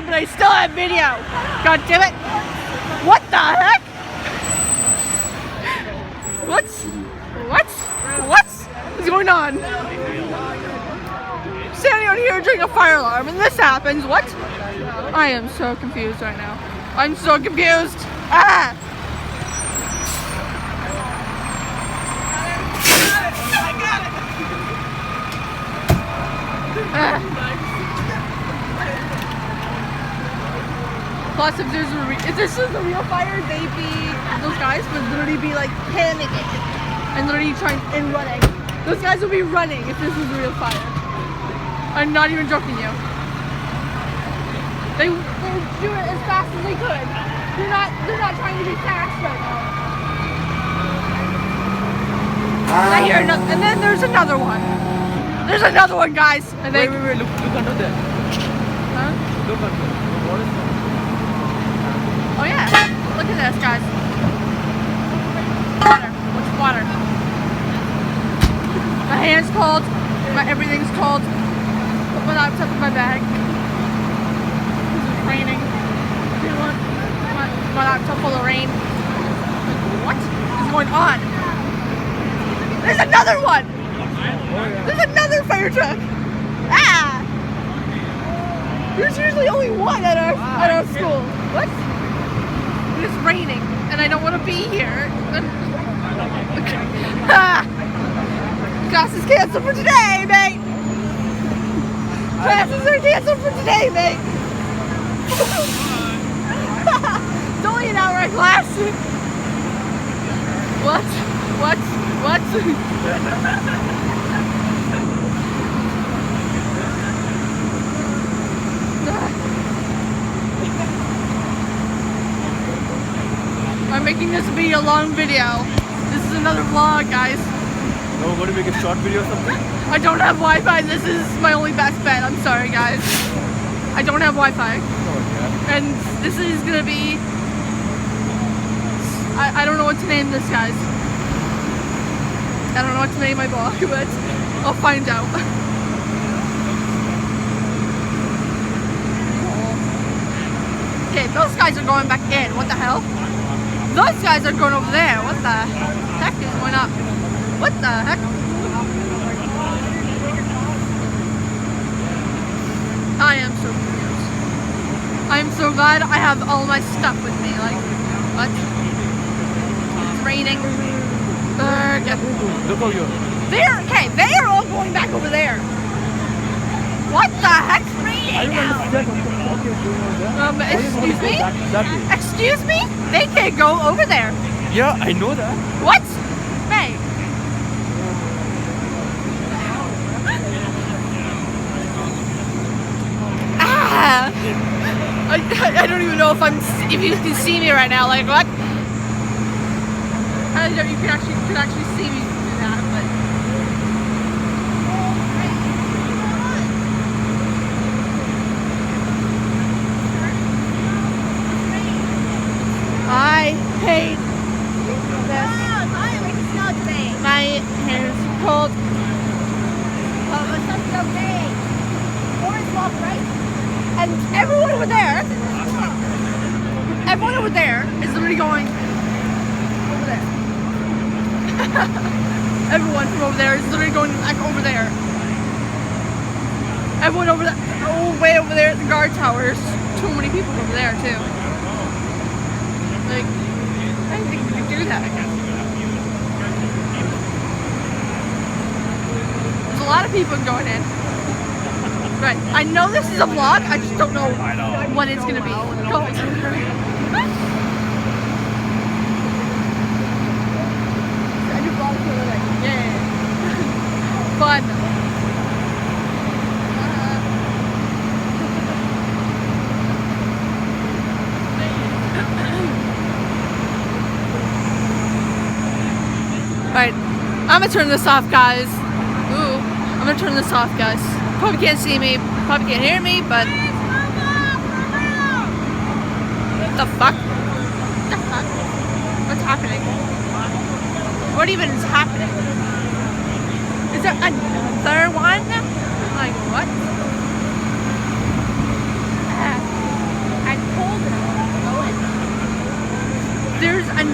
time, but I still have video. God damn it. What the heck? What's going on? Standing out here during a fire alarm and this happens. What? I am so confused right now. I'm so confused. Ah! Plus, if this is a real fire, those guys would literally be like panicking and literally running. Those guys would be running if this was a real fire. I'm not even joking you. They would do it as fast as they could. They're not trying to be fast right now. I hear another, and then there's another one. There's another one, guys. And Wait, look under there. Huh? Look under there. What is that? Oh yeah, look at this, guys. Water. What's water? My hand's cold. Everything's cold. Put my laptop in my bag. It's raining. My laptop full of rain. What is going on? There's another one! There's another fire truck! Ah! There's usually only one at our school. What? It's raining and I don't want to be here. Class is canceled for today, mate! Classes are canceled for today, mate! It's only an hour of class! What? I'm making this be a long video. This is another vlog, guys. No, we're going to make a short video or something? I don't have Wi-Fi. This is my only best bet. I'm sorry, guys. I don't have Wi-Fi. Oh, yeah. And this is going to be... I don't know what to name this, guys. I don't know what to name my vlog, but I'll find out. Okay, those guys are going back in. What the hell? Those guys are going over there. What the heck is going on? What the heck? I am so confused. I am so glad I have all my stuff with me. Like, what? It's raining. Look over here. They are all going back over there. What the heck's raining now? Excuse me? Excuse me? They can't go over there. Yeah, I know that. What? Hey. Ah! I don't even know if you can see me right now. Like what? I don't know if you can actually see me do that, but. I hate this. My hair is cold. And everyone over there is literally going over there. Everyone from over there is literally going like over there. Everyone over there, way over there at the guard towers. Too many people over there too. Like, I didn't think we could do that. There's a lot of people going in. Right, I know this is a vlog, I just don't know what it's gonna be. Go. I do vlogs for a living. Yeah. Fun. Right, I'm gonna turn this off, guys. Ooh, I'm gonna turn this off, guys. Probably can't see me, probably can't hear me, but... What the fuck? What the fuck? What's happening? What even is happening? Is there another one? Like, what?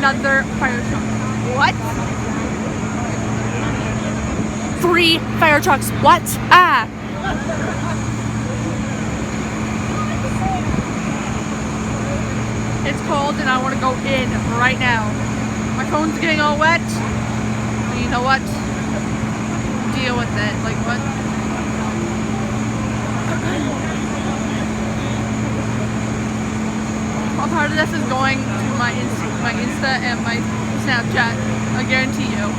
another fire truck. What? 3 fire trucks. What? Ah. It's cold and I want to go in right now. My phone's getting all wet. And you know what? Deal with it. Like what? A part of this is going to my Insta and my Snapchat. I guarantee you.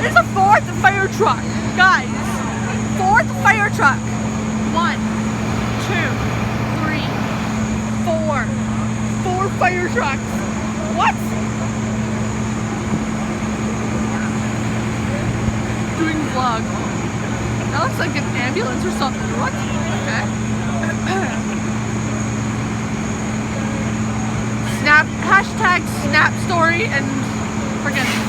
There's a 4th fire truck, guys. 4th fire truck. 1, 2, 3, 4. 4 fire trucks. What? Doing vlog. That looks like an ambulance or something. What? Okay. Snap story and forget it.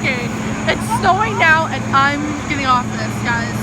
Okay, it's snowing now and I'm getting off this, guys.